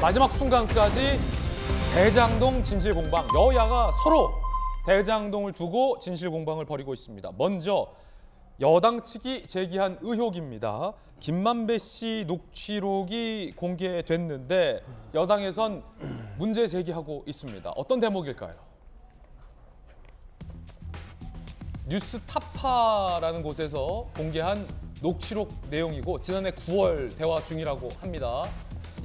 마지막 순간까지 대장동 진실공방, 여야가 서로 대장동을 두고 진실공방을 벌이고 있습니다. 먼저 여당 측이 제기한 의혹입니다. 김만배 씨 녹취록이 공개됐는데 여당에선 문제 제기하고 있습니다. 어떤 대목일까요? 뉴스타파라는 곳에서 공개한 녹취록 내용이고 지난해 9월 대화 중이라고 합니다.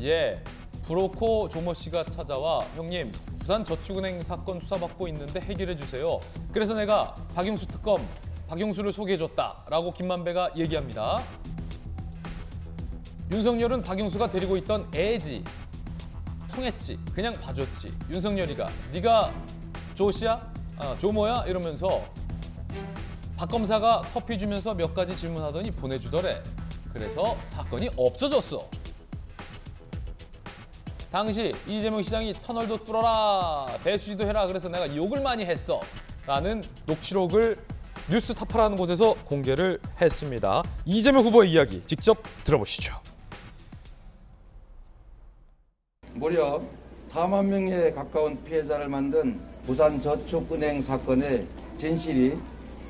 예, 브로커 조모 씨가 찾아와 형님 부산저축은행 사건 수사받고 있는데 해결해 주세요. 그래서 내가 박용수 특검 박용수를 소개해줬다라고 김만배가 얘기합니다. 윤석열은 박용수가 데리고 있던 애지, 통했지, 그냥 봐줬지. 윤석열이가 네가 조씨야? 조모야? 이러면서 박 검사가 커피 주면서 몇 가지 질문하더니 보내주더래. 그래서 사건이 없어졌어. 당시 이재명 시장이 터널도 뚫어라, 배수지도 해라. 그래서 내가 욕을 많이 했어. 라는 녹취록을 뉴스타파라는 곳에서 공개를 했습니다. 이재명 후보의 이야기 직접 들어보시죠. 무려 4만 명에 가까운 피해자를 만든 부산저축은행 사건의 진실이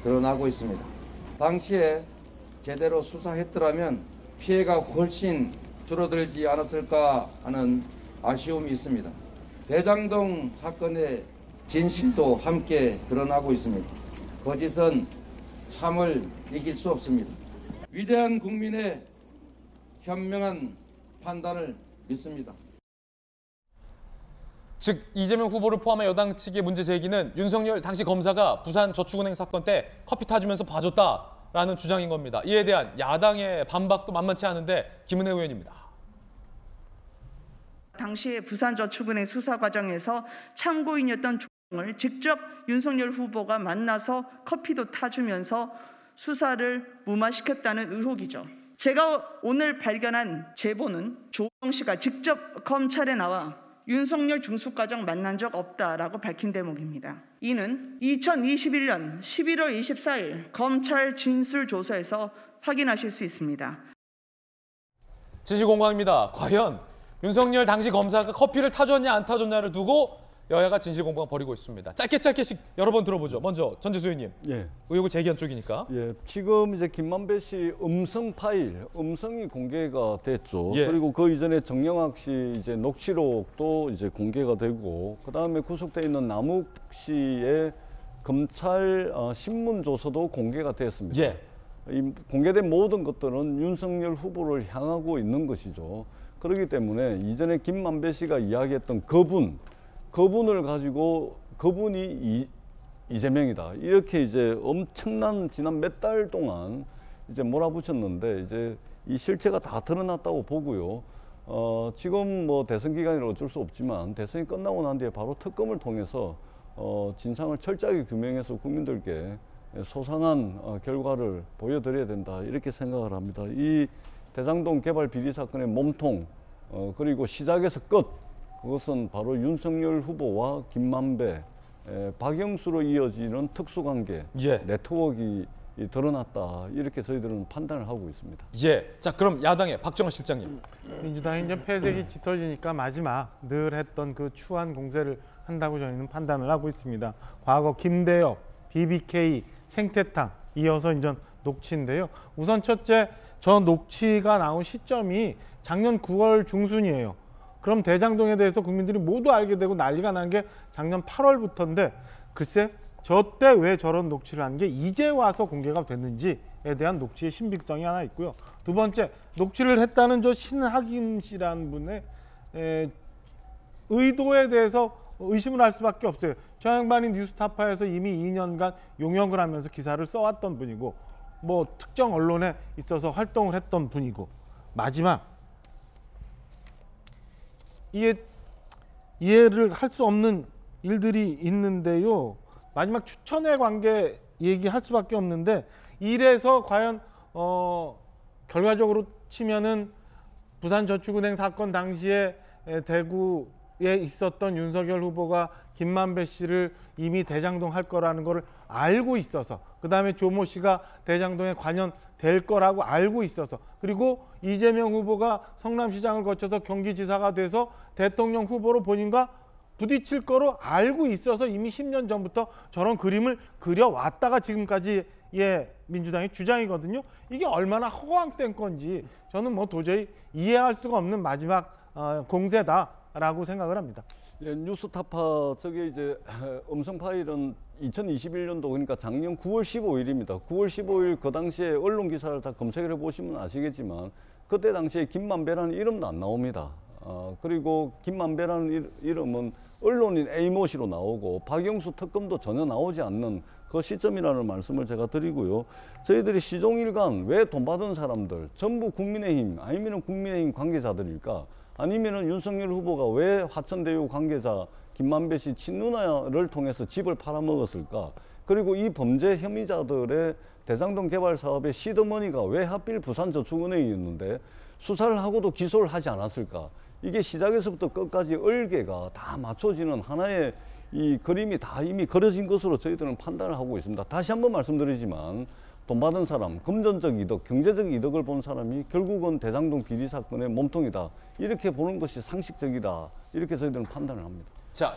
드러나고 있습니다. 당시에 제대로 수사했더라면 피해가 훨씬 줄어들지 않았을까 하는 아쉬움이 있습니다. 대장동 사건의 진실도 함께 드러나고 있습니다. 거짓은 참을 이길 수 없습니다. 위대한 국민의 현명한 판단을 믿습니다. 즉 이재명 후보를 포함한 여당 측의 문제 제기는 윤석열 당시 검사가 부산저축은행 사건 때 커피 타주면서 봐줬다라는 주장인 겁니다. 이에 대한 야당의 반박도 만만치 않은데 김은혜 의원입니다. 당시 부산저축은행 수사 과정에서 참고인이었던 조정을 직접 윤석열 후보가 만나서 커피도 타주면서 수사를 무마시켰다는 의혹이죠. 제가 오늘 발견한 제보는 조정 씨가 직접 검찰에 나와 윤석열 중수과장 만난 적 없다라고 밝힌 대목입니다. 이는 2021년 11월 24일 검찰 진술조서에서 확인하실 수 있습니다. 진실공방입니다. 과연 윤석열 당시 검사가 커피를 타줬냐 안 타줬냐를 두고 여야가 진실공방 벌이고 있습니다. 짧게씩 여러 번 들어보죠. 먼저 전재수 의원님, 의혹을 제기한 쪽이니까. 지금 이제 김만배 씨 음성 파일, 음성이 공개가 됐죠. 그리고 그 이전에 정영학 씨 이제 녹취록도 이제 공개가 되고, 그 다음에 구속돼 있는 남욱 씨의 검찰 신문 조서도 공개가 되었습니다. 이 공개된 모든 것들은 윤석열 후보를 향하고 있는 것이죠. 그렇기 때문에 이전에 김만배 씨가 이야기했던 그분을 가지고 그분이 이재명이다. 이렇게 이제 엄청난 지난 몇 달 동안 이제 몰아붙였는데 이제 이 실체가 다 드러났다고 보고요. 지금 뭐 대선 기간이라 어쩔 수 없지만 대선이 끝나고 난 뒤에 바로 특검을 통해서 진상을 철저하게 규명해서 국민들께 소상한 결과를 보여드려야 된다. 이렇게 생각을 합니다. 이 대장동 개발 비리 사건의 몸통 그리고 시작에서 끝, 그것은 바로 윤석열 후보와 김만배, 박영수로 이어지는 특수관계, 네트워크가 드러났다. 이렇게 저희들은 판단을 하고 있습니다. 자, 그럼 야당의 박정원 실장님. 민주당이 이제 폐색이 짙어지니까 마지막 늘 했던 그 추한 공세를 한다고 저희는 판단을 하고 있습니다. 과거 김대엽, BBK, 생태탕 이어서 이제 녹취인데요. 우선 첫째, 저 녹취가 나온 시점이 작년 9월 중순이에요. 그럼 대장동에 대해서 국민들이 모두 알게 되고 난리가 난 게 작년 8월부터인데 글쎄 저 때 왜 저런 녹취를 한 게 이제 와서 공개가 됐는지에 대한 녹취의 신빙성이 하나 있고요. 두 번째, 녹취를 했다는 저 신하김 씨라는 분의 의도에 대해서 의심을 할 수밖에 없어요. 저 양반이 뉴스타파에서 이미 2년간 용역을 하면서 기사를 써왔던 분이고 뭐 특정 언론에 있어서 활동을 했던 분이고, 마지막 이해를 할 수 없는 일들이 있는데요. 마지막 추천의 관계 얘기할 수밖에 없는데, 이래서 과연 결과적으로 치면은 부산저축은행 사건 당시에 대구에 있었던 윤석열 후보가 김만배 씨를 이미 대장동 할 거라는 거를 알고 있어서, 그 다음에 조모 씨가 대장동에 관여는 될 거라고 알고 있어서, 그리고 이재명 후보가 성남시장을 거쳐서 경기지사가 돼서 대통령 후보로 본인과 부딪힐 거로 알고 있어서 이미 10년 전부터 저런 그림을 그려왔다가 지금까지 민주당의 주장이거든요. 이게 얼마나 허황된 건지 저는 뭐 도저히 이해할 수가 없는 마지막 공세다라고 생각을 합니다. 예, 뉴스타파 저게 이제 음성 파일은 2021년도 그러니까 작년 9월 15일입니다. 9월 15일 그 당시에 언론 기사를 다 검색을 해보시면 아시겠지만 그때 당시에 김만배라는 이름도 안 나옵니다. 그리고 김만배라는 이름은 언론인 A모시로 나오고 박영수 특검도 전혀 나오지 않는 그 시점이라는 말씀을 제가 드리고요. 저희들이 시종일관 왜 돈 받은 사람들 전부 국민의힘 아니면 국민의힘 관계자들일까? 아니면은 윤석열 후보가 왜 화천대유 관계자 김만배 씨 친누나를 통해서 집을 팔아먹었을까? 그리고 이 범죄 혐의자들의 대장동 개발 사업의 시드머니가 왜 하필 부산저축은행이었는데 수사를 하고도 기소를 하지 않았을까? 이게 시작에서부터 끝까지 얼개가 다 맞춰지는 하나의 이 그림이 다 이미 그려진 것으로 저희들은 판단을 하고 있습니다. 다시 한번 말씀드리지만 돈 받은 사람, 금전적 이득, 경제적 이득을 본 사람이 결국은 대장동 비리 사건의 몸통이다. 이렇게 보는 것이 상식적이다. 이렇게 저희들은 판단을 합니다. 자,